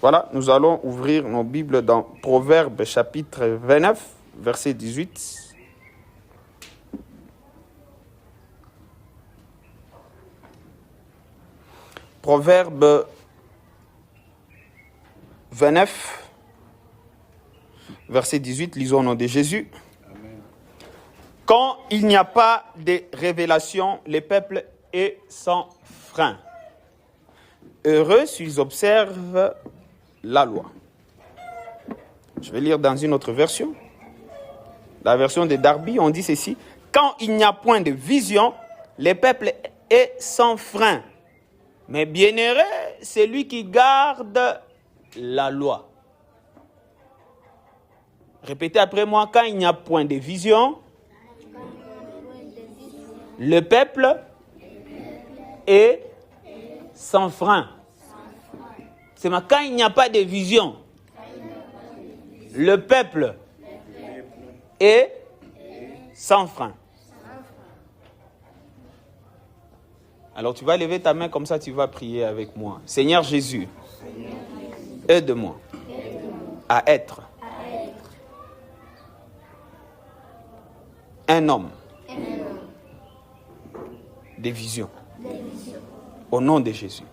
Voilà, nous allons ouvrir nos Bibles dans Proverbes chapitre 29, verset 18. Proverbe 29, verset 18, lisons au nom de Jésus. Amen. Quand il n'y a pas de révélation, le peuple est sans frein. Heureux s'ils observent la loi. Je vais lire dans une autre version. La version de Darby, on dit ceci. Quand il n'y a point de vision, le peuple est sans frein. Mais bienheureux, c'est lui qui garde la loi. Répétez après moi, quand il n'y a point de vision, le peuple est sans frein. C'est quand il n'y a pas de vision, le peuple est sans frein. Alors tu vas lever ta main comme ça, tu vas prier avec moi. Seigneur Jésus, aide-moi à être un homme de vision. Au nom de Jésus.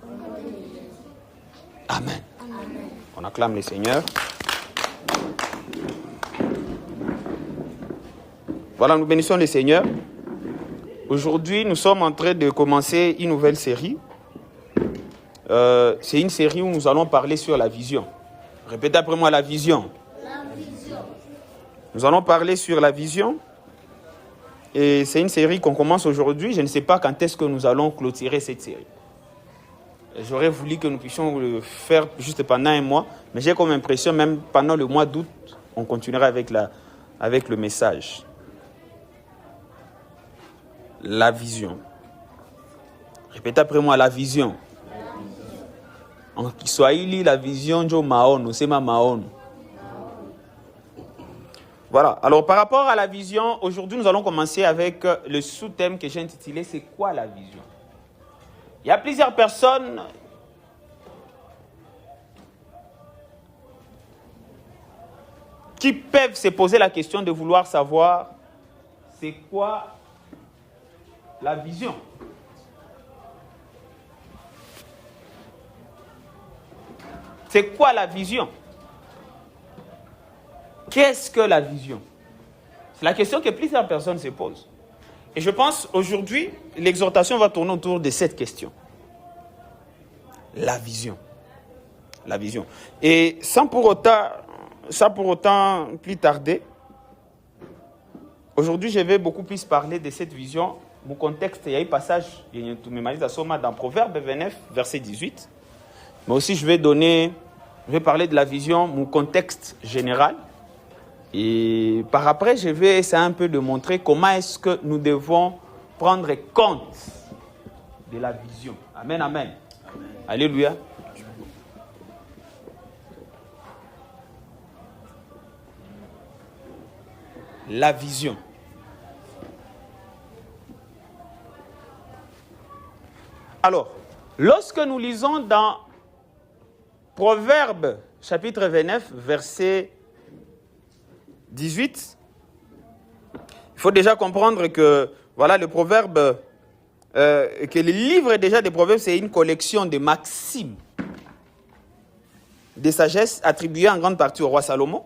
Amen. On acclame le Seigneur. Voilà, nous bénissons le Seigneur. Aujourd'hui, nous sommes en train de commencer une nouvelle série. C'est une série où nous allons parler sur la vision. Répétez après moi, la vision. La vision. Nous allons parler sur la vision. Et c'est une série qu'on commence aujourd'hui. Je ne sais pas quand est-ce que nous allons clôturer cette série. J'aurais voulu que nous puissions le faire juste pendant un mois. Mais j'ai comme impression, même pendant le mois d'août, on continuera avec le message. La vision. Répétez après moi, la vision. En Kiswahili, la vision de maono, c'est ma maono. Voilà. Alors, par rapport à la vision, aujourd'hui, nous allons commencer avec le sous-thème que j'ai intitulé « C'est quoi la vision ?» Il y a plusieurs personnes qui peuvent se poser la question de vouloir savoir c'est quoi la vision. C'est quoi la vision? Qu'est-ce que la vision? C'est la question que plusieurs personnes se posent. Et je pense aujourd'hui, l'exhortation va tourner autour de cette question. La vision. La vision. Et sans pour autant plus tarder, aujourd'hui je vais beaucoup plus parler de cette vision. Mon contexte, il y a un passage, dans Proverbe 29, verset 18. Mais aussi je vais parler de la vision, mon contexte général. Et par après, je vais essayer un peu de montrer comment est-ce que nous devons prendre compte de la vision. Amen, amen. Amen. Alléluia. La vision. Alors, lorsque nous lisons dans Proverbe, chapitre 29, verset 18, il faut déjà comprendre que, voilà, le proverbe, que le livre déjà des proverbes, c'est une collection de maximes, de sagesse attribuées en grande partie au roi Salomon.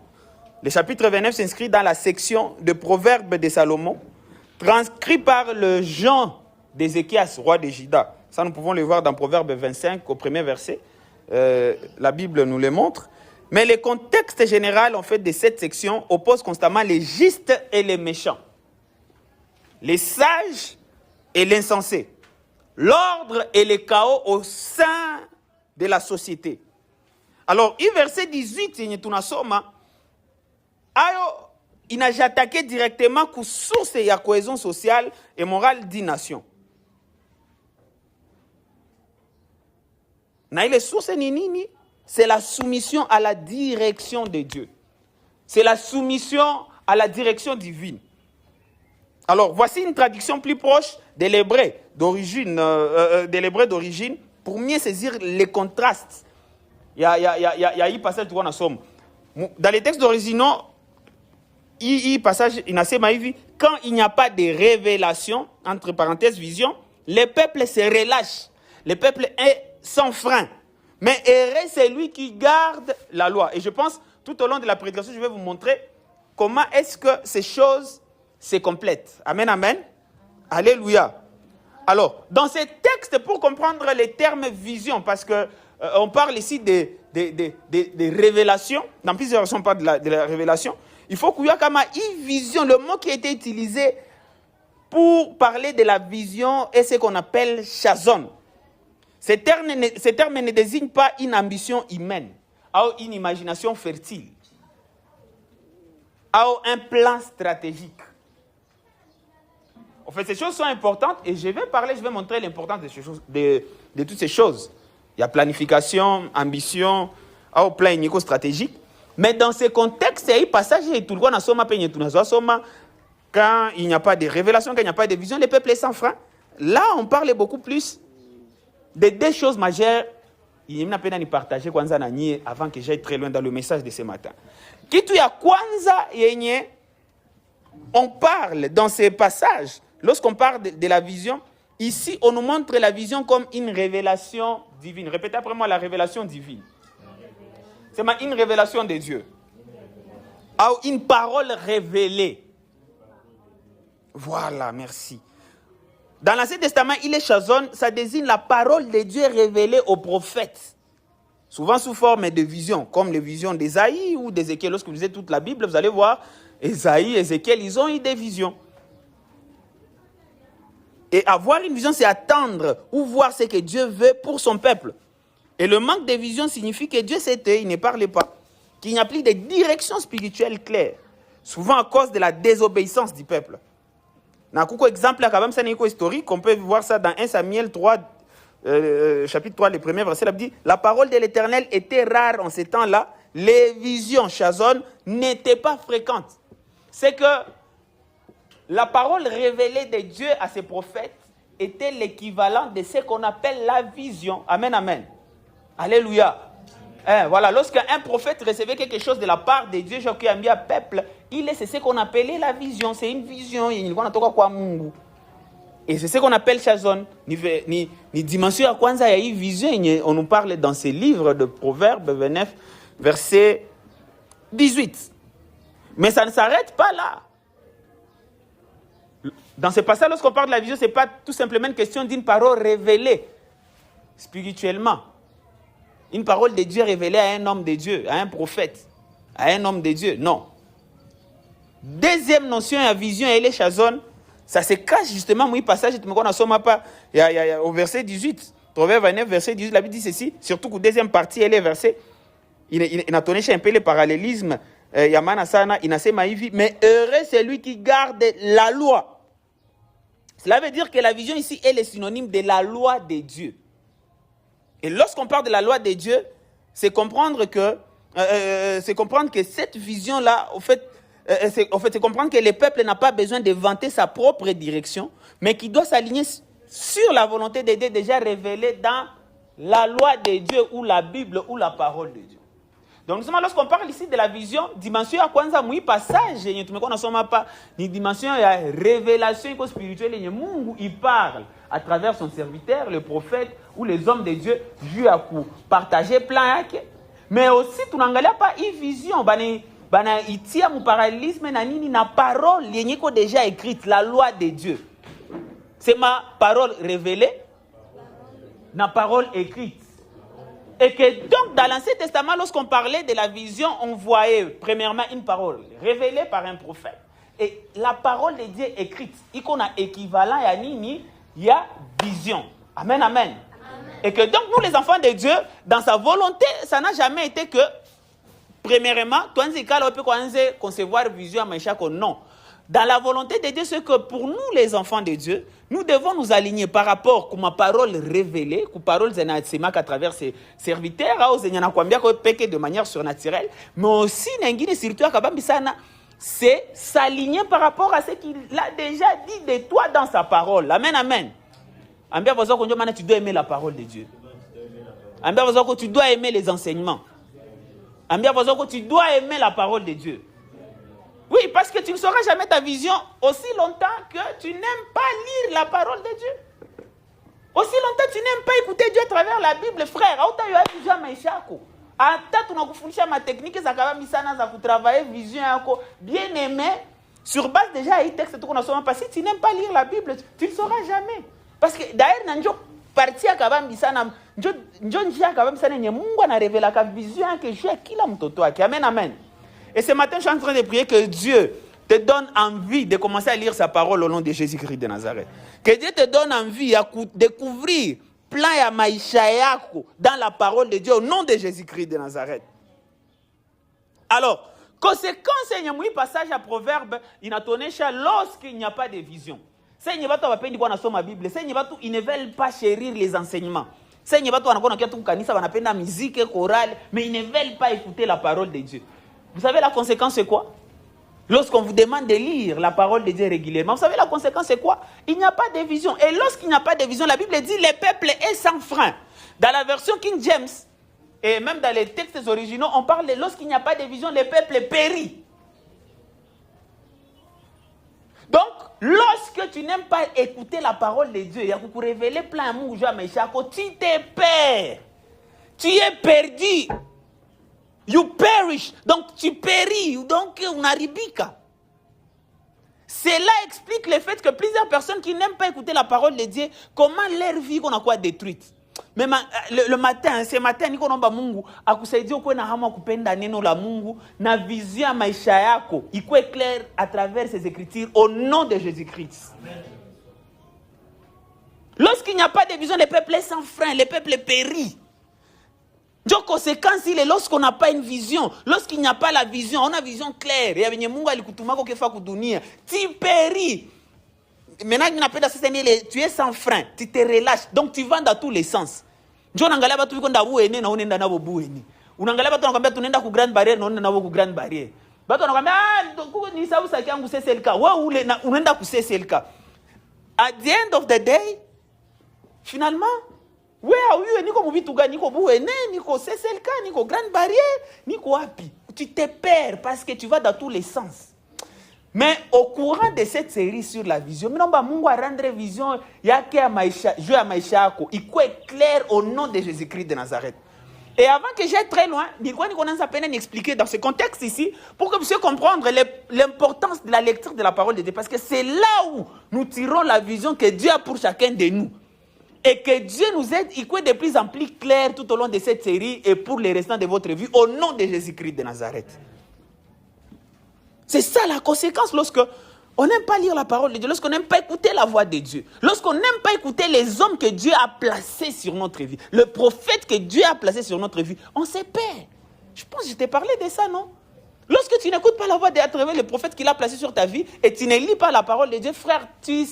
Le chapitre 29 s'inscrit dans la section de proverbes de Salomon, transcrit par le Jean d'Ézéchias, roi de Juda. Ça, nous pouvons le voir dans Proverbe 25, au premier verset. La Bible nous le montre. Mais le contexte général, en fait, de cette section oppose constamment les justes et les méchants, les sages et l'insensé, l'ordre et le chaos au sein de la société. Alors, le verset 18, il n'a attaqué directement à la source de la cohésion sociale et morale d'une nation. Les sources nini, c'est la soumission à la direction de Dieu. C'est la soumission à la direction divine. Alors, voici une traduction plus proche de l'hébreu d'origine, pour mieux saisir les contrastes Il y a un passage qu'on a somme. Dans les textes originaux, il y a passage, quand il n'y a pas de révélation, entre parenthèses, vision, le peuple se relâche. Le peuple est sans frein. Mais heureux, c'est lui qui garde la loi. Et je pense, tout au long de la prédication, je vais vous montrer comment est-ce que ces choses se complètent. Amen, amen. Alléluia. Alors, dans ces textes, pour comprendre les termes vision, parce que on parle ici des révélations, dans plusieurs versions on parle de la révélation, il faut qu'il y ait comme une vision, le mot qui a été utilisé pour parler de la vision est ce qu'on appelle chazon. Ces termes ne désignent pas une ambition humaine, ou une imagination fertile, ou un plan stratégique. En fait, ces choses sont importantes et je vais montrer l'importance de toutes ces choses. Il y a planification, ambition, ou plan stratégique. Mais dans ce contexte, il y a un passage tout le monde quand il n'y a pas de révélation, quand il n'y a pas de vision, le peuple est sans frein. Là, on parle beaucoup plus de deux choses majeures. Il y a peine à partager avant que j'aille très loin dans le message de ce matin. On parle dans ces passages, lorsqu'on parle de la vision, ici, on nous montre la vision comme une révélation divine. Répétez après moi, la révélation divine. C'est une révélation de Dieu. Ou une parole révélée. Voilà, merci. Dans l'Ancien Testament, il est chazon, ça désigne la parole de Dieu révélée aux prophètes. Souvent sous forme de visions, comme les visions d'Ésaïe ou d'Ézéchiel. Lorsque vous lisez toute la Bible, vous allez voir, Ésaïe, Ézéchiel, ils ont eu des visions. Et avoir une vision, c'est attendre ou voir ce que Dieu veut pour son peuple. Et le manque de vision signifie que Dieu s'était, il ne parlait pas, qu'il n'y a plus de direction spirituelle claire, souvent à cause de la désobéissance du peuple. Dans un exemple, c'est un historique, on peut voir ça dans 1 Samuel 3, chapitre 3, le premier verset, il dit « La parole de l'Éternel était rare en ces temps-là, les visions chazon n'étaient pas fréquentes. » C'est que la parole révélée de Dieu à ses prophètes était l'équivalent de ce qu'on appelle la vision. Amen, amen. Alléluia. Voilà, lorsqu'un prophète recevait quelque chose de la part de Dieu, qui a mis à peuple, c'est ce qu'on appelait la vision. C'est une vision. Et c'est ce qu'on appelle chazon. Ni dimension à kwanza ya vision. On nous parle dans ces livres de Proverbes 29, verset 18. Mais ça ne s'arrête pas là. Dans ce passage, lorsqu'on parle de la vision, ce n'est pas tout simplement une question d'une parole révélée spirituellement. Une parole de Dieu révélée à un homme de Dieu, à un prophète, à un homme de Dieu. Non. Deuxième notion, la vision, elle est chazon. Ça se cache justement, oui, passage, au verset 18. Proverbe 29, verset 18, la Bible dit ceci, surtout que deuxième partie, elle est versée. Il a donné un peu le parallélisme. Yamana sana, mais heureux c'est lui qui garde la loi. Cela veut dire que la vision ici est le synonyme de la loi de Dieu. Et lorsqu'on parle de la loi de Dieu, c'est comprendre que cette vision-là, c'est comprendre que le peuple n'a pas besoin de vanter sa propre direction, mais qu'il doit s'aligner sur la volonté de Dieu déjà révélée dans la loi de Dieu ou la Bible ou la parole de Dieu. Donc, lorsqu'on parle ici de la vision, dimension à kwanza mui passage, ni dimension à révélation spirituelle, il parle à travers son serviteur, le prophète ou les hommes de Dieu, Dieu a partager plein. Mais aussi, tu n'as pas une vision, il tient mon parallélisme, na parole, il y a déjà écrite, la loi de Dieu. C'est ma parole révélée, la parole écrite. Et que donc, dans l'Ancien Testament, lorsqu'on parlait de la vision, on voyait premièrement une parole révélée par un prophète. Et la parole de Dieu écrite, il y a équivalent à Nini, il y a vision. Amen, amen, amen. Et que donc, nous, les enfants de Dieu, dans sa volonté, ça n'a jamais été que, premièrement, on peut concevoir vision à Maïchako. Non. Dans la volonté de Dieu, c'est que pour nous, les enfants de Dieu, nous devons nous aligner par rapport à ma parole révélée, à parole à travers ses serviteurs, de manière surnaturelle, mais aussi, c'est s'aligner par rapport à ce qu'il a déjà dit de toi dans sa parole. Amen, amen. Tu dois aimer la parole de Dieu. Tu dois aimer les enseignements. Tu dois aimer la parole de Dieu. Oui, parce que tu ne sauras jamais ta vision aussi longtemps que tu n'aimes pas lire la parole de Dieu. Aussi longtemps que tu n'aimes pas écouter Dieu à travers la Bible, frère. Ma technique, travailler vision bien aimé sur base déjà il texte tout qu'on a parce que si tu n'aimes pas lire la Bible, tu ne sauras jamais. Parce que d'ailleurs nanjo parti akabambi sana njo njia akabambi sana nye Mungu anarevela ka vision que Dieu kila mtoto wake. Amen, amen. Et ce matin, je suis en train de prier que Dieu te donne envie de commencer à lire sa parole au nom de Jésus-Christ de Nazareth. Que Dieu te donne envie de découvrir plein ya maisha yako dans la parole de Dieu au nom de Jésus-Christ de Nazareth. Alors, conséquence, il y a un passage à Proverbe, il a tourné lorsqu'il n'y a pas de vision. Ils ne veulent pas chérir les enseignements. Mais ils ne veulent pas écouter la parole de Dieu. Vous savez la conséquence c'est quoi? Lorsqu'on vous demande de lire la parole de Dieu régulièrement, vous savez la conséquence c'est quoi? Il n'y a pas de vision. Et lorsqu'il n'y a pas de vision, la Bible dit le peuple est sans frein. Dans la version King James, et même dans les textes originaux, on parle de lorsqu'il n'y a pas de vision, le peuple périt. Donc, lorsque tu n'aimes pas écouter la parole de Dieu, il y a pour révéler plein de mots, tu te perds. Tu es perdu. You perish. Donc, tu péris. Donc, on arribika. Cela explique le fait que plusieurs personnes qui n'aiment pas écouter la parole de Dieu, comment leur vie qu'on a quoi détruite. Mais le matin, ce matin, niko nomba Mungu akusaidia uko na hamu kupenda neno la Mungu na vision maisha yako iko clair à travers ces écritures au nom de Jésus-Christ. Lorsqu'il n'y a pas de vision, le peuple est sans frein, le peuple périt. Donc, conséquence, il est lorsqu'on n'a pas une vision, lorsqu'il n'y a pas la vision, on a une vision claire. Tu péris. Maintenant, tu es sans frein, tu te relâches, donc tu vas dans tous les sens. Njo nangalia batu biko ndabu ene na unenda nabo bueni. Unangalia batu wanakwambia tunaenda ku grande barrière na unenda nabo ku grande barrière. Batu wanakwambia ni sababu saki yangu CCLK. Wewe ule na unaenda ku CCLK. At the end of the day, finalement, wewe niko mubitu gani niko buene, niko CCLK, niko grande barrière, niko wapi? Tu te perds parce que tu vas dans tous les sens. Mais au courant de cette série sur la vision, Mungu a rendre vision yake ya maisha, jeu ya maisha yako, iko clair au nom de Jésus-Christ de Nazareth. Et avant que j'aille très loin, nilikuwa niko à peine expliquer dans ce contexte ici pour que vous puissiez comprendre l'importance de la lecture de la parole de Dieu parce que c'est là où nous tirons la vision que Dieu a pour chacun de nous. Et que Dieu nous aide, il est de plus en plus clair tout au long de cette série et pour les restants de votre vie au nom de Jésus-Christ de Nazareth. C'est ça la conséquence lorsque on n'aime pas lire la parole de Dieu, lorsqu'on n'aime pas écouter la voix de Dieu, lorsqu'on n'aime pas écouter les hommes que Dieu a placés sur notre vie, le prophète que Dieu a placé sur notre vie, on se perd. Je pense que je t'ai parlé de ça, non? Lorsque tu n'écoutes pas la voix de Dieu, le prophète qu'il a placé sur ta vie, et tu ne lis pas la parole de Dieu, frère, tu es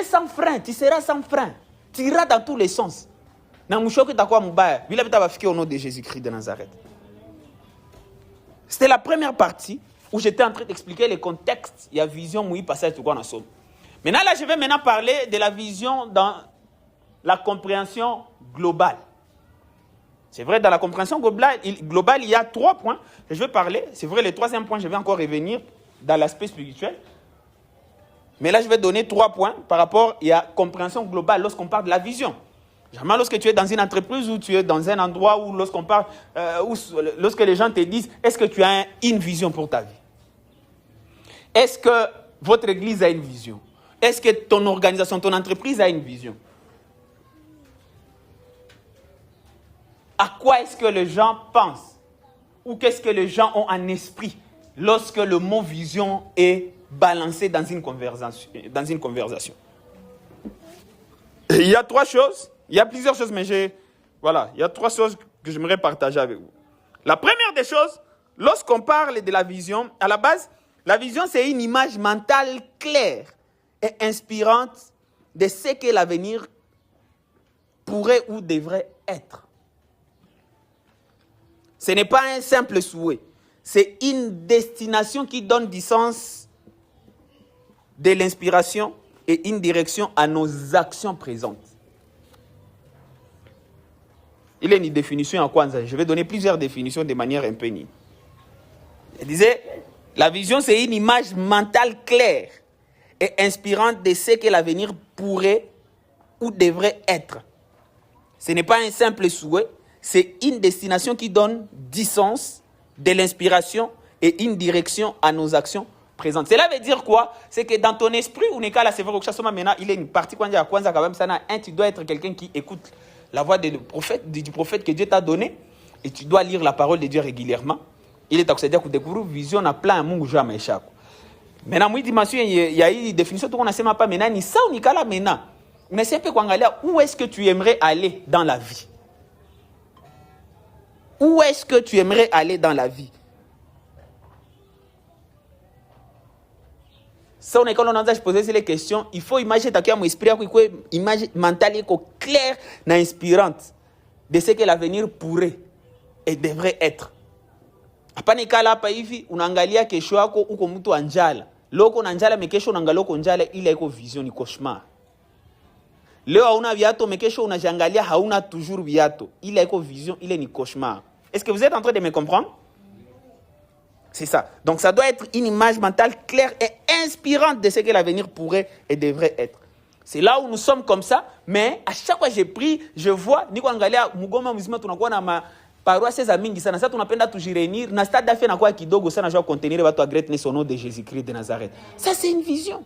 sans frein, tu seras sans frein. Tu iras dans tous les sens. Au nom de Jésus-Christ de Nazareth. C'était la première partie où j'étais en train d'expliquer le contexte, il y a vision, oui, passage, tout quoi, on somme. Maintenant, là, je vais maintenant parler de la vision dans la compréhension globale. C'est vrai, dans la compréhension globale, il y a 3 points que je vais parler. C'est vrai, le 3e point, je vais encore revenir dans l'aspect spirituel. Mais là, je vais donner 3 points par rapport à la compréhension globale lorsqu'on parle de la vision. Jamais lorsque tu es dans une entreprise ou tu es dans un endroit où lorsqu'on parle, lorsque les gens te disent, est-ce que tu as une vision pour ta vie? Est-ce que votre église a une vision? Est-ce que ton organisation, ton entreprise a une vision? À quoi est-ce que les gens pensent? Ou qu'est-ce que les gens ont en esprit lorsque le mot vision est balancé dans une conversation? Il y a 3 choses. Il y a plusieurs choses, mais il y a 3 choses que j'aimerais partager avec vous. La première des choses, lorsqu'on parle de la vision, à la base, la vision, c'est une image mentale claire et inspirante de ce que l'avenir pourrait ou devrait être. Ce n'est pas un simple souhait. C'est une destination qui donne du sens, de l'inspiration et une direction à nos actions présentes. Il y a une définition en Kwanzaa. Je vais donner plusieurs définitions de manière impénie. Il disait, la vision, c'est une image mentale claire et inspirante de ce que l'avenir pourrait ou devrait être. Ce n'est pas un simple souhait, c'est une destination qui donne du sens, de l'inspiration et une direction à nos actions présentes. Cela veut dire quoi? C'est que dans ton esprit, on est qu'à la sévère maintenant, il est une partie quand même ça, tu dois être quelqu'un qui écoute la voix du prophète que Dieu t'a donné et tu dois lire la parole de Dieu régulièrement. Il est accédé à découvrir vision à plein monde jamais chaque. Maintenant, moi dimension il y a une définition tout on ne sait pas maintenant ni ça ni là maintenant. On ne sait pas où est-ce que tu aimerais aller dans la vie. Où est-ce que tu aimerais aller dans la vie? Ça, on est quand on a posé ces questions, il faut imaginer mon esprit, une image mentale claire et inspirante de ce que l'avenir pourrait et devrait être. Hapana kala hapa hivi unaangalia kesho yako uko mtu anjala. Loko unanjala mekesho unaangalia uko njala ile iko vision ni cauchemar. Leo hauna viato mekesho unajangalia hauna toujours viato. Ile iko vision ile ni cauchemar. Est-ce que vous êtes en train de me comprendre? C'est ça. Donc ça doit être une image mentale claire et inspirante de ce que l'avenir pourrait et devrait être. C'est là où nous sommes comme ça, mais à chaque fois que j'ai pris, je vois niko angalia mugoma mzima tunakuwa na paroisse za mingi sana. Sasa tunapenda tujiréunir na stade d'affaires na kwa kidogo sana jua contenir watu wa greatness au nom de Jésus-Christ de Nazareth. Ça c'est une vision.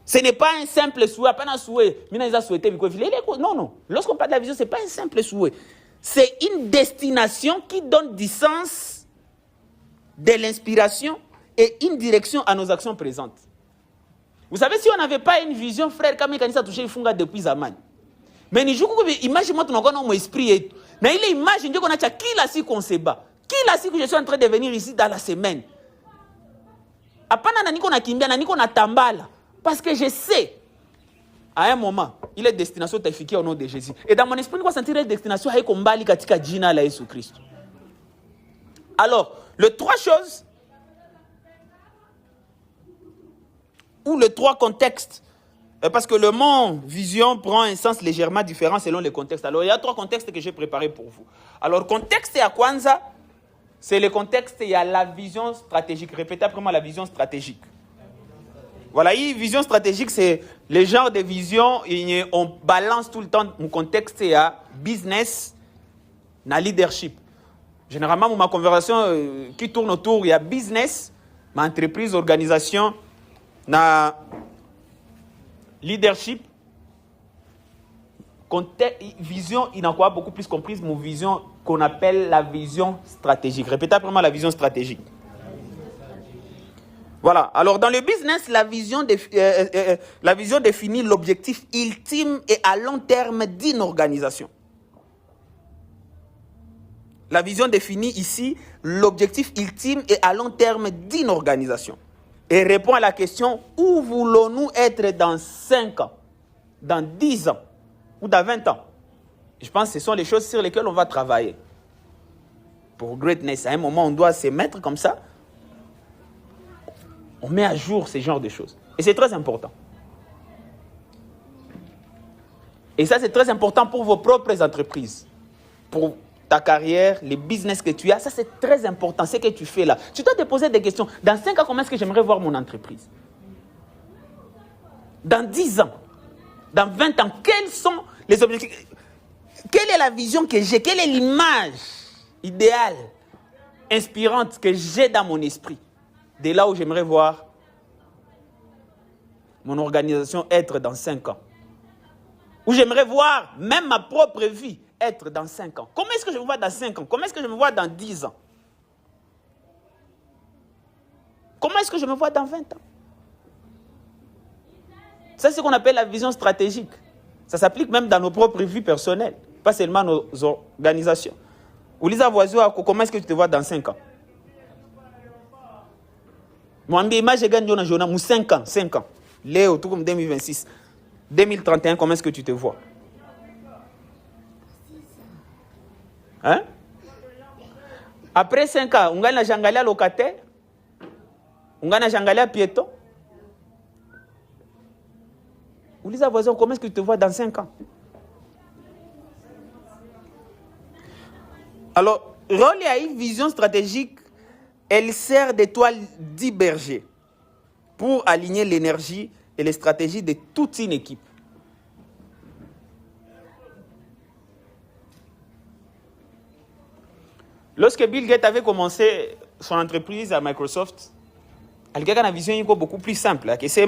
Ce n'est pas un simple souhait, pas un souhait. Non, non. Lorsqu'on parle de la vision, ce n'est pas un simple souhait. C'est une destination qui donne du sens, de l'inspiration et une direction à nos actions présentes. Vous savez, si on n'avait pas une vision, frère, comme il a touché Funga depuis Zaman. Mais ni jour imagine-moi tu n'as mon esprit et mais il imagine qu'on a qui l'a si qu'on se bat. Qui l'a si que je suis en train de venir ici dans la semaine. Apana na niko na kimbia na niko na tambala parce que je sais à un moment il est destination t'effiquer au nom de Jésus. Et dans mon esprit niko sentir destination haiko mbali katika jina la Yesu Christ. Alors, les trois choses ou les trois contextes. Parce que le mot vision prend un sens légèrement différent selon les contextes. Alors, il y a trois contextes que j'ai préparés pour vous. Alors, contexte à Kwanzaa, c'est le contexte, il y a la vision stratégique. Répétez après moi la vision stratégique. Voilà, une vision stratégique, c'est le genre de vision, on balance tout le temps mon contexte, il y a business, na leadership. Généralement, ma conversation qui tourne autour, il y a business, ma entreprise, organisation, na leadership, vision, il en a beaucoup plus comprise mon vision qu'on appelle la vision stratégique. Répétez après moi la vision stratégique. Voilà. Alors dans le business, la vision définit l'objectif ultime et à long terme d'une organisation. La vision définit ici l'objectif ultime et à long terme d'une organisation. Et répond à la question, où voulons-nous être dans 5 ans, dans 10 ans ou dans 20 ans? Je pense que ce sont les choses sur lesquelles on va travailler. Pour greatness, à un moment, on doit se mettre comme ça. On met à jour ce genre de choses. Et c'est très important. Et ça, c'est très important pour vos propres entreprises. Pour ta carrière, les business que tu as, ça c'est très important, ce que tu fais là. Tu dois te poser des questions. Dans 5 ans, comment est-ce que j'aimerais voir mon entreprise? Dans 10 ans, dans 20 ans, quels sont les objectifs? Quelle est la vision que j'ai? Quelle est l'image idéale, inspirante que j'ai dans mon esprit? De là où j'aimerais voir mon organisation être dans 5 ans. Où j'aimerais voir même ma propre vie être dans 5 ans. Comment est-ce que je me vois dans 5 ans? Comment est-ce que je me vois dans 10 ans? Comment est-ce que je me vois dans 20 ans? Ça, c'est ce qu'on appelle la vision stratégique. Ça s'applique même dans nos propres vies personnelles, pas seulement nos organisations. Ou les avoirs, comment est-ce que tu te vois dans 5 ans? Moi, je gagne dans 5 ans, 5 ans. Léo, tout comme 2026. 2031, comment est-ce que tu te vois? Hein? Après 5 ans, on gagne jangalia locataire, on gagne jangalia piéton. Ou les voisins, comment est-ce que tu te vois dans 5 ans? Alors, rôle et une vision stratégique, elle sert d'étoile d'héberger pour aligner l'énergie et les stratégies de toute une équipe. Lorsque Bill Gates avait commencé son entreprise à Microsoft, il y a une vision beaucoup plus simple, que c'est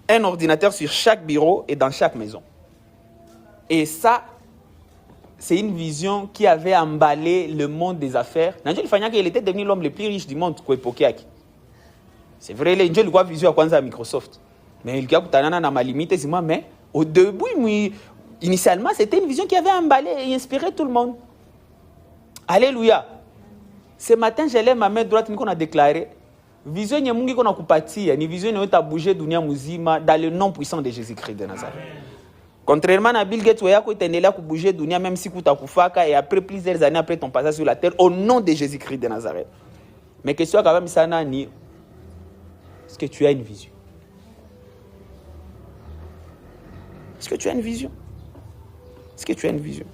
un ordinateur sur chaque bureau et dans chaque maison. Et ça, c'est une vision qui avait emballé le monde des affaires. Il était devenu l'homme le plus riche du monde. C'est vrai, il a une vision à Microsoft. Mais il y a ma limite, mais au début, initialement, c'était une vision qui avait emballé et inspiré tout le monde. Alléluia. Ce matin, j'ai levé ma main droite, qu'on a déclaré. Vision ni qu'on a coupati, ni vision ni a bougé dunia muzima dans le nom puissant de Jésus-Christ de Nazareth. Contrairement à Bill Gates, tu as bouger dunia même si tu as et après plusieurs années après ton passage sur la terre au nom de Jésus-Christ de Nazareth. Mais question quand même ça ni est-ce que tu as une vision? Est-ce que tu as une vision? Est-ce que tu as une vision?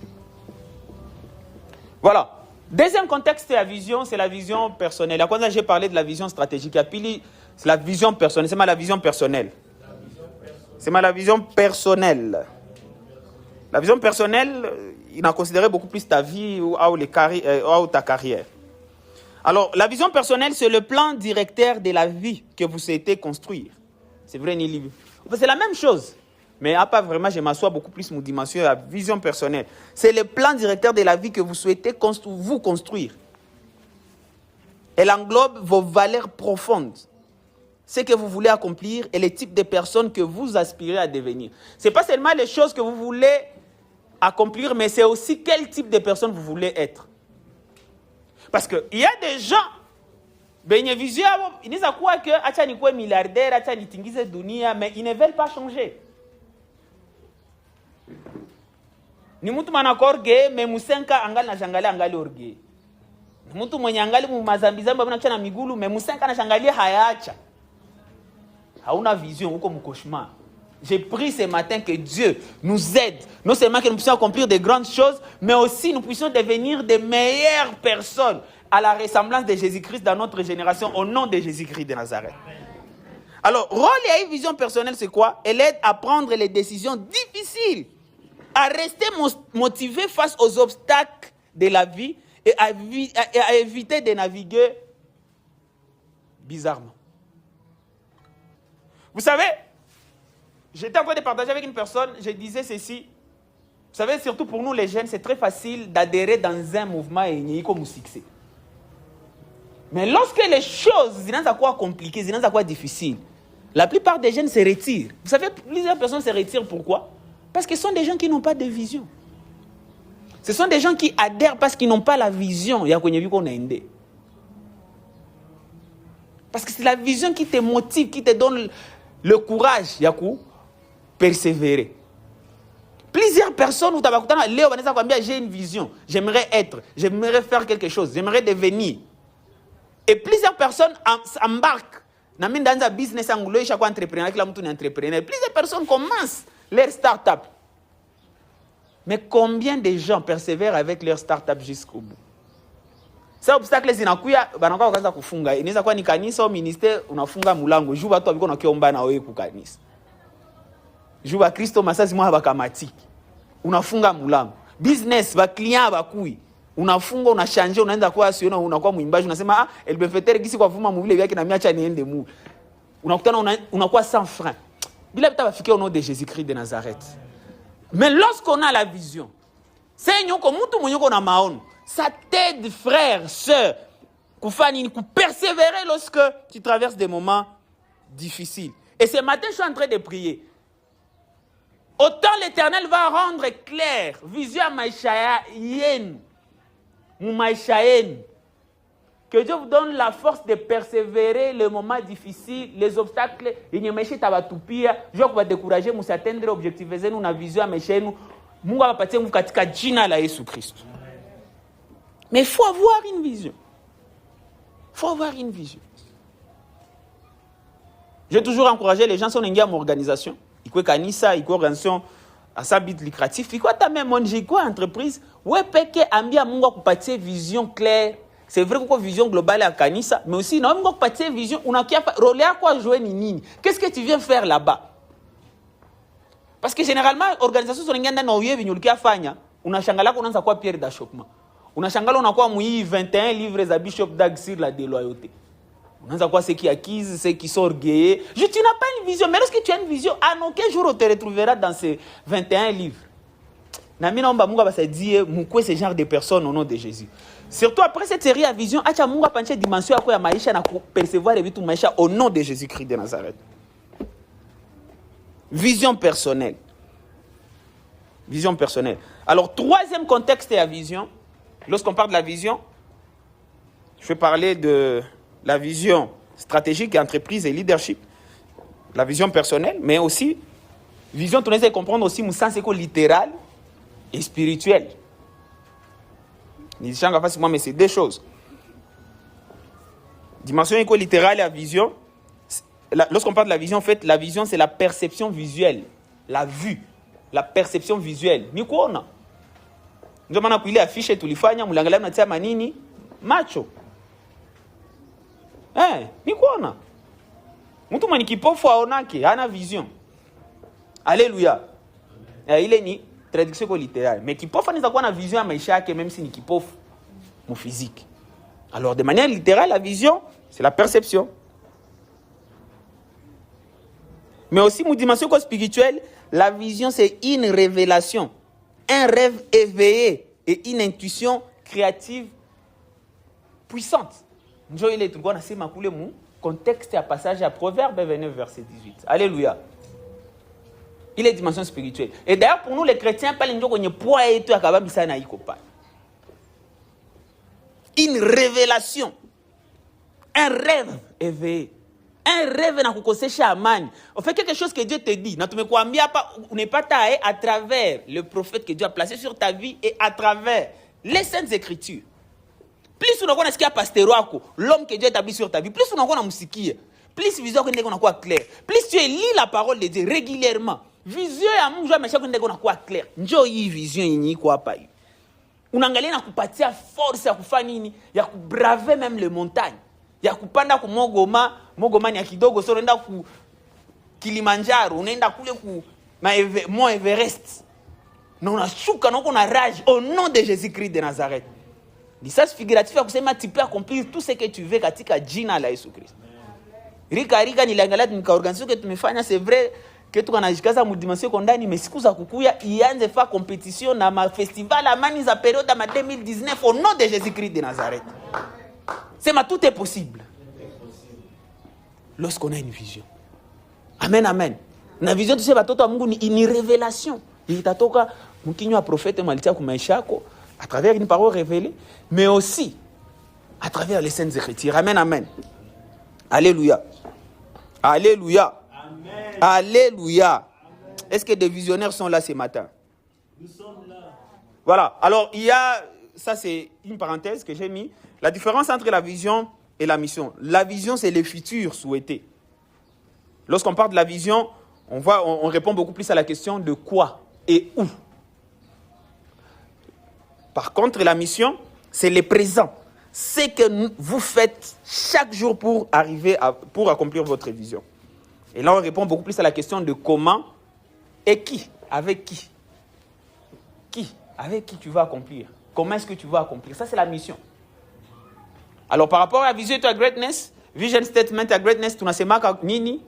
Voilà. Deuxième contexte de la vision, c'est la vision personnelle. À quoi j'ai parlé de la vision stratégique. C'est la vision personnelle. C'est la vision personnelle. C'est la vision personnelle. La vision personnelle, il a considéré beaucoup plus ta vie ou ta carrière. Alors, la vision personnelle, c'est le plan directeur de la vie que vous souhaitez construire. C'est vrai, Nili. C'est la même chose. Mais à part vraiment, je m'assois beaucoup plus sur mon dimension de la vision personnelle. C'est le plan directeur de la vie que vous souhaitez vous construire. Elle englobe vos valeurs profondes, ce que vous voulez accomplir et les types de personnes que vous aspirez à devenir. Ce n'est pas seulement les choses que vous voulez accomplir, mais c'est aussi quel type de personne vous voulez être. Parce qu'il y a des gens, ils disent quoi que ils sont milliardaires, mais ils ne veulent pas changer. Ni mtu manakorge me musenka angali na shangalia angali orge. Ni mtu mwenye angali mu mazambizamba bana chana migulu me musenka na shangalia hayaacha. Hauna vision huko mcauchemar. J'ai pris ce matin que Dieu nous aide, non seulement que nous puissions accomplir de grandes choses, mais aussi nous puissions devenir de meilleures personnes à la ressemblance de Jésus-Christ dans notre génération au nom de Jésus-Christ de Nazareth. Alors, rôle et vision personnelle, c'est quoi? Elle aide à prendre les décisions difficiles, à rester motivé face aux obstacles de la vie et à éviter de naviguer bizarrement. Vous savez, j'étais en train de partager avec une personne, je disais ceci. Vous savez, surtout pour nous les jeunes, c'est très facile d'adhérer dans un mouvement et n'y comme succès. Mais lorsque les choses sont quoi compliquées, sont quoi difficiles, la plupart des jeunes se retirent. Vous savez, plusieurs personnes se retirent. Pourquoi? Parce que ce sont des gens qui n'ont pas de vision. Ce sont des gens qui adhèrent parce qu'ils n'ont pas la vision. Parce que c'est la vision qui te motive, qui te donne le courage, persévérer. Plusieurs personnes, j'ai une vision, j'aimerais être, j'aimerais faire quelque chose, j'aimerais devenir. Et plusieurs personnes embarquent dans un business anglais, chaque entrepreneur, plusieurs personnes commencent leur start-up. Mais combien de gens persévèrent avec leur start-up jusqu'au bout? Ça obstacle zinakuya banaka wakaanza kufunga. Inaweza kuwa ni kanisa au ministère unafunga mulango. Juu watu wabiko nakiomba na wewe ku kanisa. Juu wa Kristo masasi mwa bakamatiki. Unafunga mulango. Business ba client bakui. Unafunga unashanje unaenda kwa siona unakuwa mwimbaji unasema el bienfaiteur gisi kwa vuma muvile vyake na miacha niende mu. Unakutana unakuwa sans frein. Bila bitabafikia au nom de Jésus-Christ de Nazareth. Mais lorsqu'on a la vision, c'est nyoko mtu mwenyoko na maono. Ça t'aide, frère, sœur, pour persévérer lorsque tu traverses des moments difficiles. Et ce matin, je suis en train de prier. Autant l'Éternel va rendre clair, vision à Maïchaïen, que Dieu vous donne la force de persévérer les moments difficiles, les obstacles. Je vais vous décourager, vous atteindre l'objectif, vous avez une vision à Maïchaïen, vous allez partir katika jina la Jésus Christ. Mais il faut avoir une vision. Il faut avoir une vision. J'ai toujours encouragé les gens qui sont en organisation. Ils ont organisation à sa but lucratif. Il quoi ta même monji quoi entreprise? Ouais peke ambia mungu akupatie vision claire. C'est vrai que vision globale à kanisa, mais aussi non mungu akupatie vision unakia rôle yako à jouer ni nini? Qu'est-ce que tu viens faire là-bas? Parce que généralement organisation zonengenda na uyevi nyulikia fanya, unashangala unaanza kuwa Pierre d'Achoppement. Unashangala unakuwa mui 21 livres za Bishop Dag sur la déloyauté. Unaanza kuwa ceux qui acquise, ceux qui sont orgueilleux. Tu n'as pas une vision, mais lorsque tu as une vision, à aucun jour on te retrouvera dans ces 21 livres. Nami naomba Mungu basadie mukwe ce genre de personnes au nom de Jésus. Surtout après cette série à vision, acha Mungu panche dimension yako ya maisha na percevoir vitu maisha au nom de Jésus-Christ de Nazareth. Vision personnelle. Vision personnelle. Alors, troisième contexte de la vision. Lorsqu'on parle de la vision, je vais parler de la vision stratégique, entreprise et leadership. La vision personnelle, mais aussi, vision, tu dois comprendre aussi mon sens littéral et spirituel. Mais c'est deux choses. Dimension éco-littérale et la vision. Lorsqu'on parle de la vision, en fait, la vision, c'est la perception visuelle. La vue. La perception visuelle. Ni kuona. Ndio maana kuile afishe tulifanya mlangalia mnatia manini macho. Ni kuona. Mtu mwenye kipofu aonake, hana vision. Alléluia. Ile ni traduction ko littérale. Mais kipofu anaweza kuwa na vision ya maisha yake même si ni kipofu mu physique. Alors de manière littérale, la vision, c'est la perception. Mais aussi, mon dimension spirituelle, la vision, c'est une révélation, un rêve éveillé et une intuition créative puissante. Nous avons le contexte à passage à Proverbe 29, verset 18. Alléluia. Il est dimension spirituelle. Et d'ailleurs, pour nous, les chrétiens, une révélation, un rêve éveillé. Un rêve na kukosesha amani. On fait quelque chose que Dieu te dit. Na tumekuambia hapa unepata à travers le prophète que Dieu a placé sur ta vie et à travers les saintes écritures. Plus unakuwa nasikia pasteur wako, l'homme que Dieu a établi sur ta vie, plus unakuwa namsikia. Plus vision yako ndeko nakuwa clair. Plus tu lis la parole de Dieu régulièrement. Vision ya Mungu ya maisha yako ndeko nakuwa clair. Njoo hii vision yenye iko hapa hivi. Unaangalia na kupatia force ya kufanya nini? Ya kubraver même les montagnes. Ya kupanda ku Mogoma ni ya kidogo, so unaenda ku Kilimanjaro, unaenda kule ku Mont Everest. Na unashuka na uko na rage au nom de Jésus-Christ de Nazareth. Lisasi figuratif ya kusema tu peux accomplir tout ce que tu veux katika jina la Yesu Kristo. Rika niliangalia nikaorganize que tumefanya, c'est vrai que tuko najikaza mu dimension ko ndani, mais siku za kukuya ianze fa compétition na ma festival amani za période ya 2019 au nom de Jésus-Christ de Nazareth. C'est ma tout est possible. Lorsqu'on a une vision. Amen, amen. Na vision tu sais batoto wa Mungu ni une révélation. Itatoka mkinyo wa prophète malitia ku maisha yako à travers une parole révélée, mais aussi à travers les saintes écritures. Amen, amen. Alléluia. Alléluia. Amen. Alléluia. Amen. Est-ce que des visionnaires sont là ce matin? Nous sommes là. Voilà. Alors, il y a, ça c'est une parenthèse que j'ai mis, la différence entre la vision et la mission. La vision, c'est le futur souhaité. Lorsqu'on parle de la vision, on répond beaucoup plus à la question de quoi et où. Par contre, la mission, c'est le présent. C'est que vous faites chaque jour pour accomplir votre vision. Et là, on répond beaucoup plus à la question de comment et qui. Avec qui. Qui. Avec qui tu vas accomplir. Comment est-ce que tu vas accomplir. Ça, c'est la mission. Alors, par rapport à la vision to greatness, vision statement to greatness, tu n'as nini.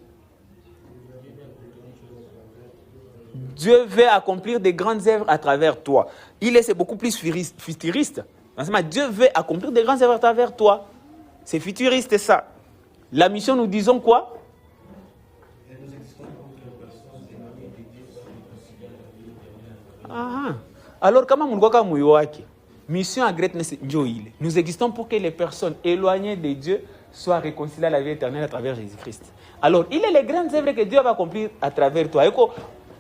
Dieu veut accomplir des grandes œuvres à travers toi. C'est beaucoup plus futuriste. Dieu veut accomplir des grandes œuvres à travers toi. C'est futuriste, ça. La mission, nous disons quoi? Alors, comment on voit mission à greatness, nous existons pour que les personnes éloignées de Dieu soient réconciliées à la vie éternelle à travers Jésus-Christ. Alors, il est les grandes œuvres que Dieu va accomplir à travers toi.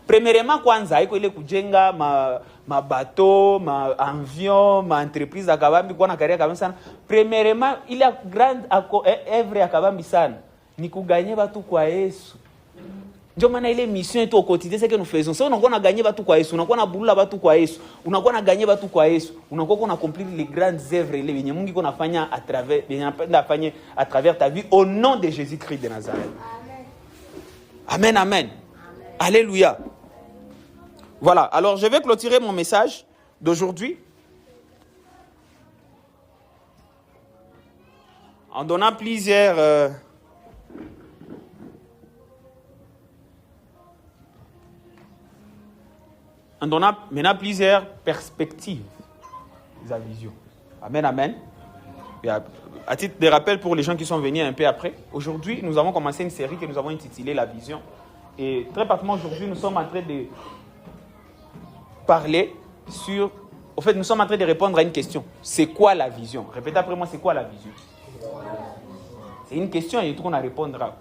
Premièrement, kwanza iko ile kujenga ma bateau, ma avion, ma entreprise akabambi kwa na carrière kabambi sana. Premièrement, il y a grande œuvre akabambi sana. Ni kuganye watu kwa Yesu. Ndio maana ile mission yetu au quotidien c'est que nous faisons. Ça on a gagné batu kwa Yesu, unakuwa na bulula batu kwa Yesu, unakuwa na gagné batu kwa Yesu, unakuwa kuna accomplir les grandes œuvres les yenye Mungu iko nafanya à travers à travers ta vie au nom de Jésus-Christ de Nazareth. Amen, amen. Alléluia. Voilà, alors je vais clôturer mon message d'aujourd'hui en donnant plusieurs maintenant plusieurs perspectives de la vision. Amen, amen. Et à titre de rappel pour les gens qui sont venus un peu après, aujourd'hui, nous avons commencé une série que nous avons intitulée La Vision. Et très particulièrement aujourd'hui, nous sommes en train de parler sur... Au fait, nous sommes en train de répondre à une question. C'est quoi la vision? Répétez après moi, c'est quoi la vision? C'est une question et tout qu'on a répondra.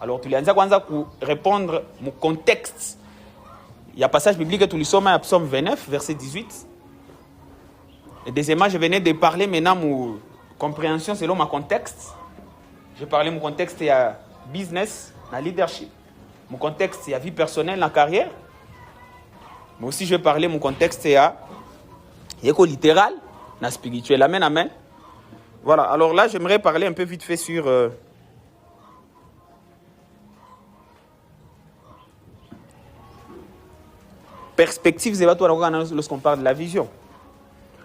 Alors, tu l'as dit pour répondre mon contexte. Il y a un passage biblique que tu lis à Psaume 29, verset 18. Et deuxièmement, je venais de parler maintenant mon compréhension selon mon contexte. Je parlais mon contexte, il y a business, la leadership. Mon contexte, il y a vie personnelle, la carrière. Mais aussi, je vais parler mon contexte, il y a littéral, la spirituel. Amen, amen. Voilà, alors là, j'aimerais parler un peu vite fait sur... perspectives lorsqu'on parle de la vision.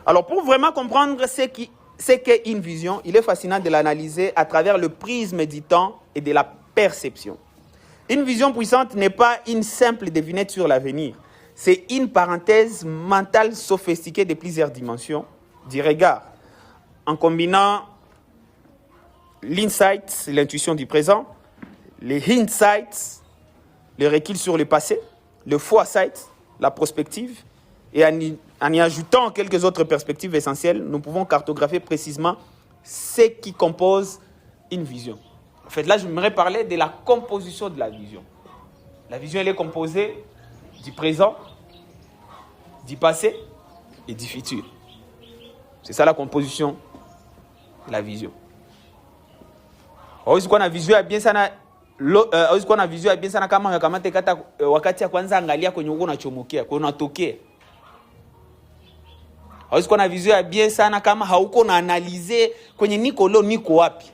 Alors, pour vraiment comprendre ce qu'est une vision, il est fascinant de l'analyser à travers le prisme du temps et de la perception. Une vision puissante n'est pas une simple devinette sur l'avenir. C'est une parenthèse mentale sophistiquée de plusieurs dimensions du regard, en combinant l'insight, l'intuition du présent, les insights, le recul sur le passé, le foresight, la prospective, et en y ajoutant quelques autres perspectives essentielles, nous pouvons cartographier précisément ce qui compose une vision. En fait, là, j'aimerais parler de la composition de la vision. La vision, elle est composée du présent, du passé et du futur. C'est ça la composition de la vision. Ozi kwa na vision ya bien sana ozi kwa na vision ya bien sana kama tekata wakati ya kwanza angalia kwenye uko unachomokea, kwenye unatokea. Ozi kwa na vision ya bien sana kama hauko na analize kwenye niko leo niko wapi.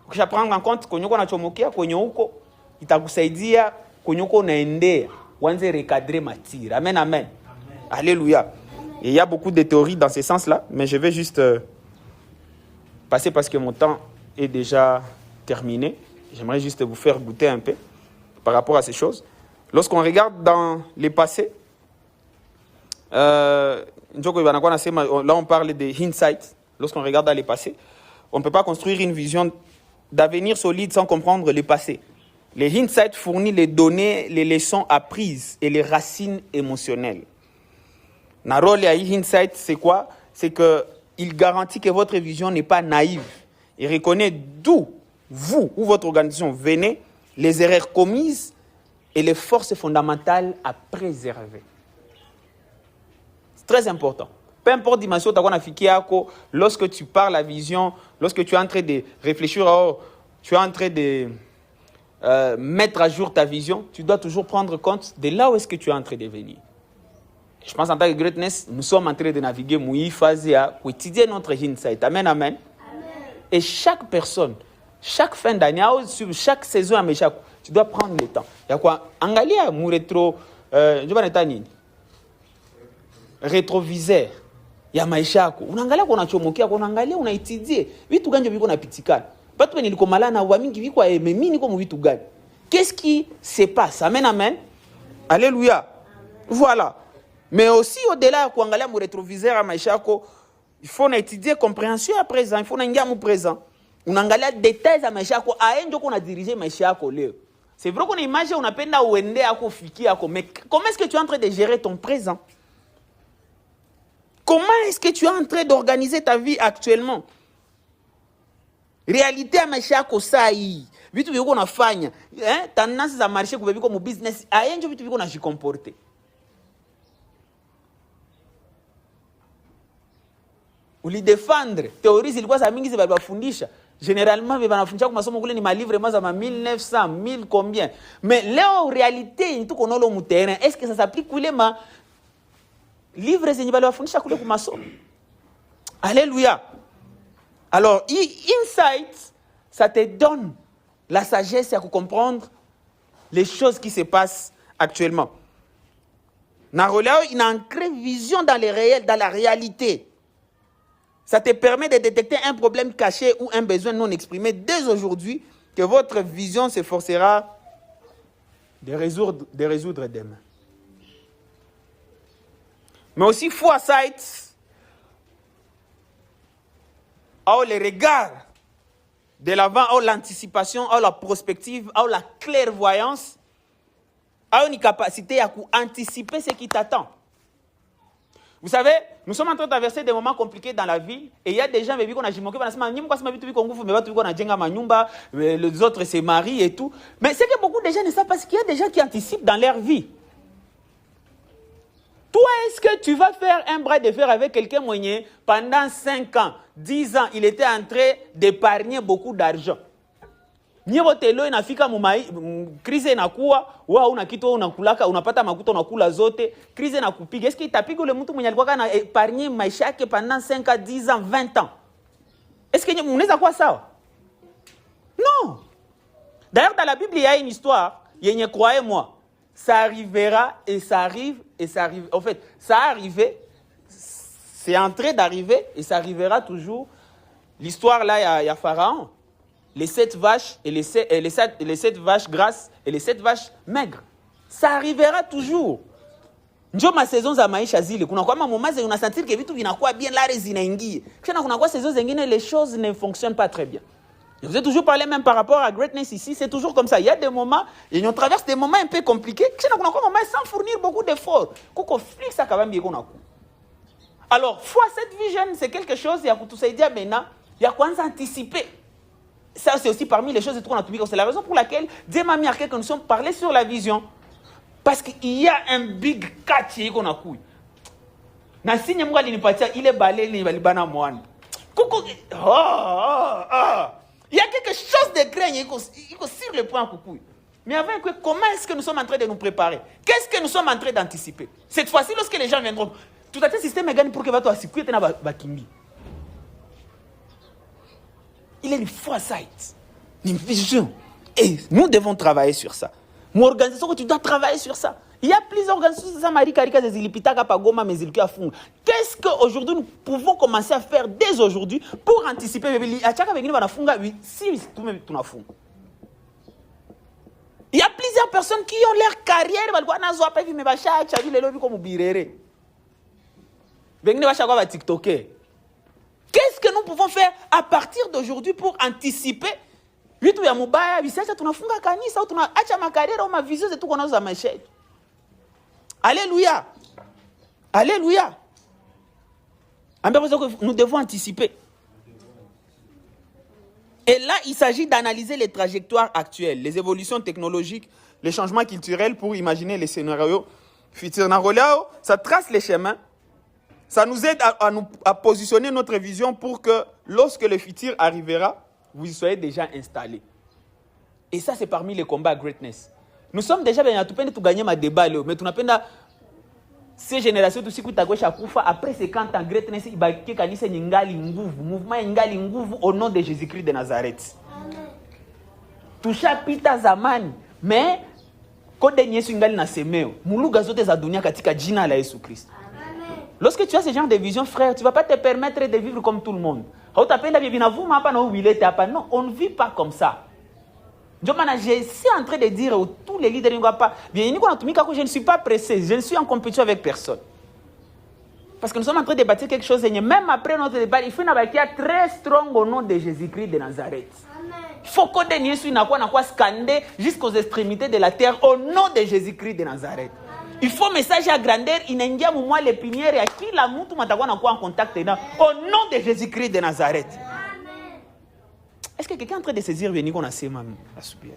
Ukisha prendre en compte kwenye uko unachomokea, kwenye uko itakusaidia kwenye uko unaendea, uanze recadrer matire. Amen, amen. Alléluia. Et il y a beaucoup de théories dans ce sens-là, mais je vais juste passer parce que mon temps est déjà terminé. J'aimerais juste vous faire goûter un peu par rapport à ces choses. Lorsqu'on regarde dans les passés, là on parle de insight. Lorsqu'on regarde dans les passés, on ne peut pas construire une vision d'avenir solide sans comprendre le passé. Les insights fournissent les données, les leçons apprises et les racines émotionnelles. Le rôle de insight, c'est quoi? C'est qu'il garantit que votre vision n'est pas naïve. Il reconnaît d'où vous ou votre organisation venez, les erreurs commises et les forces fondamentales à préserver. C'est très important. Peu importe la dimension, lorsque tu parles la vision, lorsque tu es en train de réfléchir, tu es en train de mettre à jour ta vision, tu dois toujours prendre compte de là où est-ce que tu es en train de venir. Je pense en tant que greatness, nous sommes en train de naviguer mouillé phase à étudier notre insight. Amen, amen. Et chaque personne, chaque fin d'année, sur chaque saison à Méchaco, tu dois prendre le temps. Il y a quoi? Angalia, mon rétroviseur. Il y a Méchaco. On angalia qu'on a chomokia, on angalia, on a étudié. Vitu gani viko na pitikana. Pas tout ni komala na wamingi viko mimi niko mu vitu gani. Qu'est-ce qui se passe? Amen, amen. Alléluia. Voilà. Mais aussi, au-delà de kuangalia mon rétroviseur à Maïchako, il faut étudier compréhension à présent, il faut n'engager mon présent. On angalia détails à Maïchako, à un jour qu'on a dirigé Maïchako. C'est vrai qu'on imagine, on appelle là où on est à Kofiki, mais comment est-ce que tu es en train de gérer ton présent? Comment est-ce que tu es en train d'organiser ta vie actuellement? Réalité à Maïchako, ça y est. Vitu viko na fanya, tendance à marcher comme business, à un jour vitu viko na se comporter. Uli défendre théorie zilikuwa za mingi zibafundisha Généralement, les banafundisha kwa masomo kule ni malivre maza ma 1900, 1000 combien. Mais là, en réalité, tout qu'on a le terrain, est-ce que ça s'applique kule ma livre zenye banafundisha kule kwa masomo? Alléluia. Alors, insight, ça te donne la sagesse à comprendre les choses qui se passent actuellement. Narolao, il a ancré vision dans le réel, dans la réalité. Ça te permet de détecter un problème caché ou un besoin non exprimé dès aujourd'hui que votre vision s'efforcera de résoudre demain. Mais aussi, foresight, le regard de l'avant, l'anticipation, la prospective, la clairvoyance, une capacité à anticiper ce qui t'attend. Vous savez, nous sommes en train de traverser des moments compliqués dans la vie et il y a des gens qui ont dit les autres se marient et tout. Mais c'est que beaucoup de gens ne savent pas qu'il y a des gens qui anticipent dans leur vie. Toi, est-ce que tu vas faire un bras de fer avec quelqu'un moyen pendant 5 ans, 10 ans, il était en train d'épargner beaucoup d'argent? Nyebotelo inafika crise inakuwa wewe una kitu unakulaka unapata makuta unakula zote crise inakupiga. Est-ce que itapiga ule mtu mwenye alikuwa kana épargner maisha yake pendant 5 ans, 10 ans, 20 ans? Est-ce que unaweza kuwa sawa? Non. D'ailleurs dans la Bible il y a une histoire yenye croyez-moi, ça arrivera et ça arrive et ça arrive. En fait, ça arrivé, c'est en train d'arriver et ça arrivera toujours. L'histoire là il y a Pharaon. Les 7 vaches et les 7 vaches grasses et les 7 vaches maigres. Ça arrivera toujours. Njo ma saison za maisha zile. Kuna kwa moment zile unasentir que vitu vinakuwa bien là zinaingia. Kisha kuna kwa saison zingine les choses ne fonctionnent pas très bien. Je vous ai toujours parlé même par rapport à greatness ici, c'est toujours comme ça. Il y a des moments, et on traverse des moments un peu compliqués. Kisha kuna kwa moment sans fournir beaucoup d'efforts. Kuko flix ça quand même bien qu'on. Alors, fois cette vision, c'est quelque chose ya kutusaidia maintenant, ya kwanza anticiper. Ça, c'est aussi parmi les choses qu'on a trouvé. C'est la raison pour laquelle Dieu m'a mis à que nous sommes parlé sur la vision. Parce qu'il y a un big catch qu'on a couille. Na signe moi l'inipatia, il est balé ni balibana moine. Coucou. Il y a quelque chose de grand, il est sur le point coucou. Mais avant, comment est-ce que nous sommes en train de nous préparer? Qu'est-ce que nous sommes en train d'anticiper? Cette fois-ci, lorsque les gens viendront, tout à fait, le système est gagné pour que va toi sécurité na bakimbi. Il est une foresight, une vision. Et nous devons travailler sur ça. Mon organisation, tu dois travailler sur ça. Il y a plusieurs organisations, ça m'a dit, qu'est-ce qu'aujourd'hui nous pouvons commencer à faire dès aujourd'hui pour anticiper? Il y a plusieurs personnes qui ont leur carrière. Qu'est-ce que nous pouvons faire à partir d'aujourd'hui pour anticiper? Alléluia. Alléluia. Nous devons anticiper. Et là, il s'agit d'analyser les trajectoires actuelles, les évolutions technologiques, les changements culturels pour imaginer les scénarios futurs. Ça trace les chemins. Ça nous aide à positionner notre vision pour que lorsque le futur arrivera, vous y soyez déjà installés. Et ça, c'est parmi les combats greatness. Nous sommes déjà bien à tout peine tout gagner ma débat, mais tout n'a pas ces générations tout siku tagocha kufa après 50 ans greatness ibaki kanisa ngali nguvu mouvement ngali nguvu au nom de Jésus-Christ de Nazareth. Tusha pita zamani mais kode nyesu ngali na semeo muluga zote za dunia katika jina la Yesu Christ. Lorsque tu as ce genre de vision, frère, tu ne vas pas te permettre de vivre comme tout le monde. Non, on ne vit pas comme ça. Je suis en train de dire à tous les leaders, je ne suis pas pressé, je ne suis en compétition avec personne. Parce que nous sommes en train de bâtir quelque chose, et même après notre débat, il faut qu'il y ait très strong au nom de Jésus-Christ de Nazareth. Il faut qu'on ait scandé jusqu'aux extrémités de la terre au nom de Jésus-Christ de Nazareth. Il faut message à grandeur, il n'y a pas les pinières et à qui la moutou matawa en contact au nom de Jésus-Christ de Nazareth. Amen. Est-ce que quelqu'un est en train de saisir venir qu'on a ces mamans à soupier?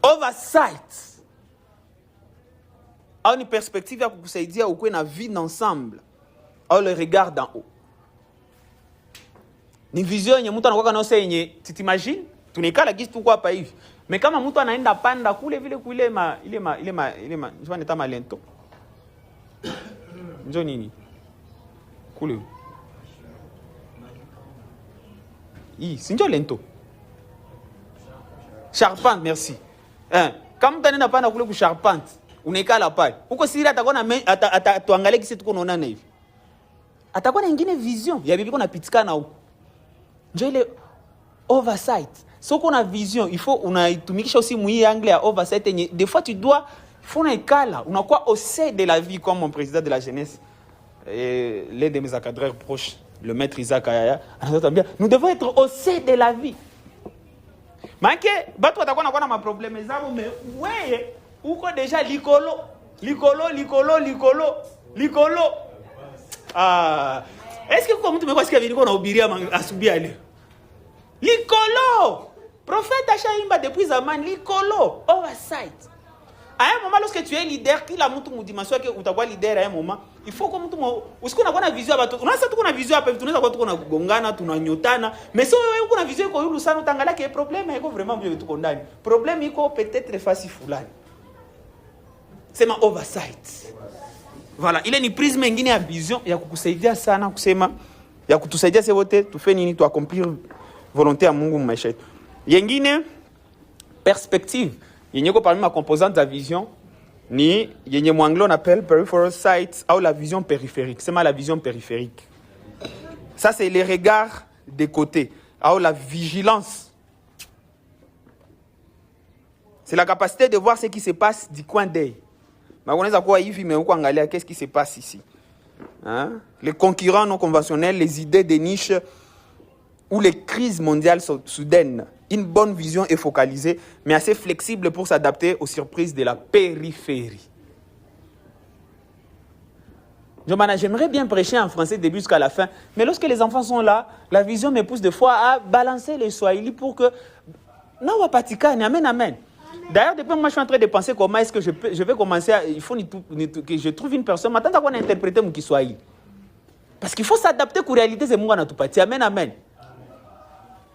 Oversight. A une perspective à vous dire où qu'on a vie d'ensemble. A le regard d'en haut. Ni vision yenye mtu anakuwa na yenye t'imagines tunaikala gisi tuko hapa hivi. Mais kama mtu anaenda panda kule vile kule ile njoo neta malento. Njoo nini? Kule. Si njoo lento. Charpente, merci. Kama mtu anaenda panda kule ku charpente, unaikala pale. Uko siri atakuwa na tuangalie kisi tuko naona hivi. Atakuwa na nyingine vision ya bibi kuna pitikana huko. Njoo ile oversight. So qu'on a vision, il faut on a tumikisha aussi mouiller anglais à oversight. Des fois tu dois faut na ikala, on a quoi au sein de la vie comme mon président de la jeunesse et l'un de mes encadreurs proches, le maître Isaac Ayaya, nous devons être au sein de la vie. Manke bato atakuwa na ma problème zabo mais ouais, uko déjà likolo. Est-ce que comme tu me vois ce qu'il y a na ubiria asubi ale? Likolo! Prophète Achaïmba depuis Zaman, Likolo, oversight. À un moment, lorsque tu es leader, qui la montre mon dimension que tu es leader à un moment, il faut que tu est-ce qu'on a une vision à on a ça qu'on a vision à tu n'as pas qu'on a gongana, tu n'as nyotana, mais si on a vision qu'on nous ça tangala qui est problème, il faut vraiment bien tout condamner. Problème il faut peut-être facile fulani. C'est ma oversight. Voilà, il est une prisme ngine ya vision ya kukusaidia sana kusema ya kutusaidia sisi wote tufanye nini tu accomplir volonté à Mungu maisha yetu. Yengine perspective yenye ko parmi ma composante de la vision ni yenye mwanglo on appelle peripheral sight ou la vision périphérique. C'est la vision périphérique. Ça c'est les regards des côtés ou la vigilance. C'est la capacité de voir ce qui se passe du coin d'œil. Mais on est quoi hivi mais uko angalia qu'est-ce qui se passe ici. Hein? Les concurrents non conventionnels, les idées de niche ou les crises mondiales soudaines. Une bonne vision est focalisée, mais assez flexible pour s'adapter aux surprises de la périphérie. J'aimerais bien prêcher en français début jusqu'à la fin, mais lorsque les enfants sont là, la vision me pousse des fois à balancer les swahili pour que... Non, amen, amen. D'ailleurs, depuis moi, je suis en train de penser comment est-ce que je vais commencer à... Il faut que je trouve une personne, maintenant qu'on a interprété mon kiswahili. Parce qu'il faut s'adapter aux réalités de Mungu anatupati. Amen, amen.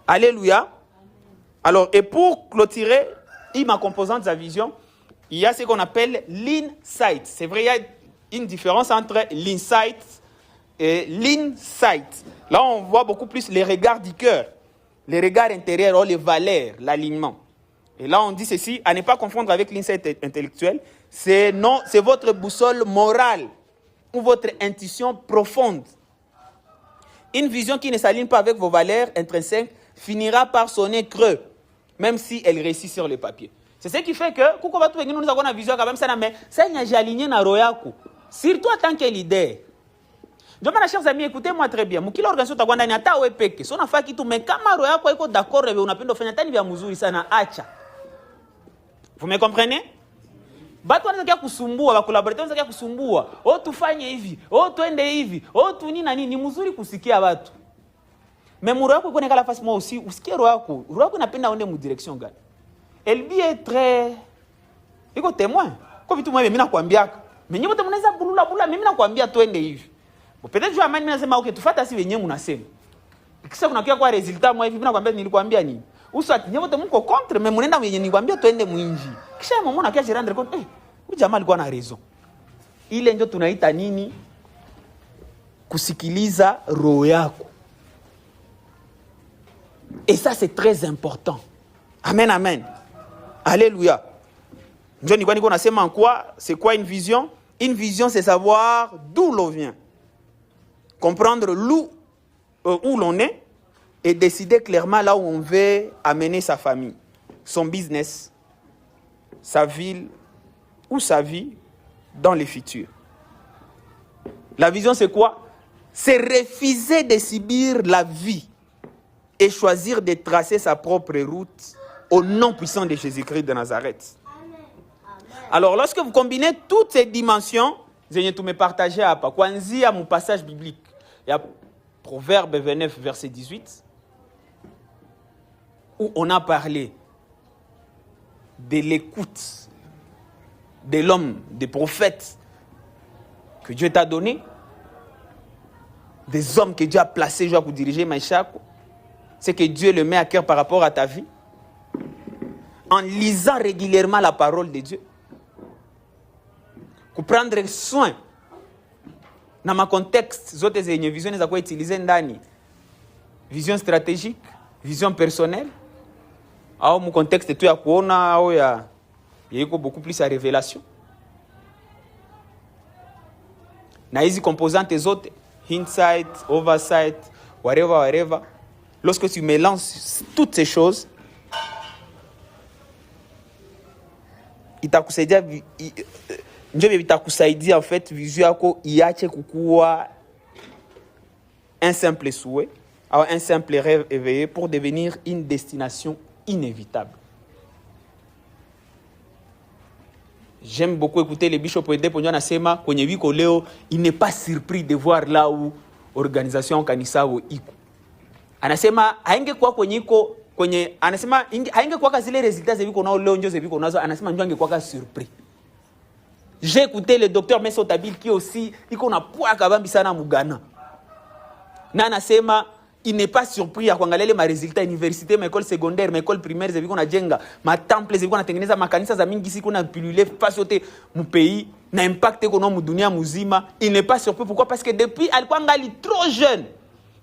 Alléluia. Alors, et pour clôturer, ma composante de la vision, il y a ce qu'on appelle l'insight. C'est vrai, il y a une différence entre l'insight et l'insight. Là, on voit beaucoup plus les regards du cœur, les regards intérieurs, les valeurs, l'alignement. Et là, on dit ceci, à ne pas confondre avec l'insight intellectuel. C'est votre boussole morale ou votre intuition profonde. Une vision qui ne s'aligne pas avec vos valeurs intrinsèques finira par sonner creux, même si elle réussit sur le papier. C'est ce qui fait que, quand nous avons une vision, quand même, ça n'a aligné na royaku. Surtout en tant que leader. Donc, mes chers amis, écoutez-moi très bien. Mukila organisation ta kwanda ni ata wepeke. So na faki tu mais kama royako iko d'accord rebe unapenda fanya tani vya mzuri sana acha. Vous me comprenez? Batu wanataka kusumbua, bakulaborate wanataka kusumbua. Oh tufanye hivi, oh twende hivi, oh tu nini na nini, ni mzuri kusikia watu. Mais roho yako iko nekala face moi aussi, usikie roho yako inapenda onde mu direction gani. Elbi est très iko témoin. Kwa vitu mimi nakwambiaka. Mimi wote mnaweza bulula mimi nakwambia twende hivi. Peut-être je mimi nasema okay tufuata si wenyewe mnasema. Kisha kuna kia kwa resultat moi hivi mimi nakwambia nilikwambia nini. Usati nyote mko contre mais mnaenda mwenye nikwambia twende muinji. Kisha mama na kia rendre compte huyu jamaa alikuwa na raison. Ile ndio tunaita nini? Kusikiliza roho yako. Et ça c'est très important. Amen amen. Alléluia. Ndio ni kwa nasema en quoi c'est quoi une vision? Une vision c'est savoir d'où l'on vient. Comprendre où l'on est et décider clairement là où on veut amener sa famille, son business, sa ville ou sa vie dans le futur. La vision, c'est quoi? C'est refuser de subir la vie et choisir de tracer sa propre route au nom puissant de Jésus-Christ de Nazareth. Alors, lorsque vous combinez toutes ces dimensions, je vais tout me partager à pas. Quand il y a mon passage biblique, il y a Proverbe 29, verset 18, où on a parlé de l'écoute de l'homme, des prophètes que Dieu t'a donné, des hommes que Dieu a placés pour diriger Maïcha. c'est que Dieu le met à cœur par rapport à ta vie, en lisant régulièrement la parole de Dieu, pour prendre soin dans ma contexte zote zenye vision za kwa utiliser ndani, vision stratégique, vision personnelle, au mon contexte tu ya kuona au ya yiko beaucoup plus à révélation. Na hizi composantes zote, hindsight, oversight, whatever, lorsque tu mélanges toutes ces choses, itakusaidia njoo itakusaidia en fait vision yako iache kukua un simple souhait, un simple rêve éveillé pour devenir une destination inévitable. J'aime beaucoup écouter les bishops Ede Ponyo anasema kwenye wiko leo, il n'est pas surpris de voir là où organisation kanisa iko. Anasema haingekuwa kwenye iko kwenye, anasema haingekuwa zile resultats ziko nao leo ndio ziko nazo, anasema ndio angekuwa surpris. J'ai écouté le docteur Meso Tabil qui aussi iko na poa kabambi sana mugana. Na anasema il n'est pas surpris ya kuangalia les résultats université, ma école secondaire, ma école primaire ziko na jenga, ma temple ziko na tengeneza makanisa za mingi siku na pilule face yote mu pays na impact iko na mu dunia muzima. Il n'est pas surpris, pourquoi? Parce que depuis alikuwa ngali trop jeune,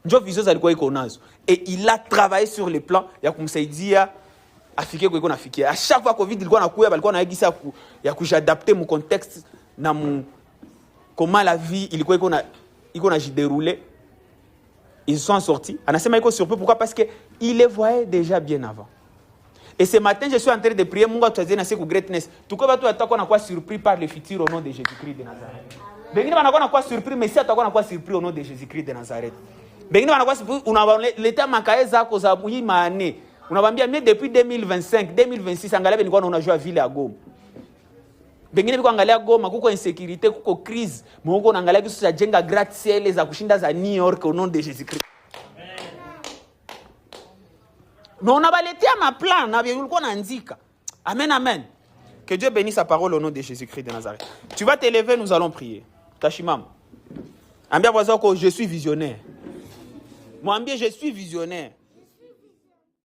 ndio vision alikuwa iko nazo, et il a travaillé sur le plan ya kumsaidia afike kwa iko nafikia. À chaque fois Covid ilikuwa nakuya, balikuwa naigisa ya kujadapter mu contexte na mu comment la vie ilikuwa iko na dérouler. Ils sont sortis. Anasema iko surpris, pourquoi? Parce que il les voyait déjà bien avant. Et ce matin, je suis en train de prier Mungu atusaidie na siku greatness. Tuko watu watakuwa na kwa surpris par le futur au nom de Jésus-Christ de Nazareth. Bengine wanakuwa na kwa surpris, mais si atakuwa na kwa surpris au nom de Jésus-Christ de Nazareth. Bengine wanakuwa surpris, unawaleta makae zako za hii maane. Unawambia mimi depuis 2025, 2026 angalia nilikuwa naona ville ya Goma. Bengine biko angalia Goma kuko insécurité, kuko crise, mungu unaangalia kisu cha jenga gratte-ciel za kushinda za New York au nom de Jésus-Christ. Non, on a baleté ma plan, na ulikuwa naandika. Amen, amen. Que Dieu bénisse sa parole au nom de Jésus-Christ de Nazareth. Tu vas t'élever, nous allons prier. Tashimam. Ambia voisin que je suis visionnaire. Moi ambia je suis visionnaire.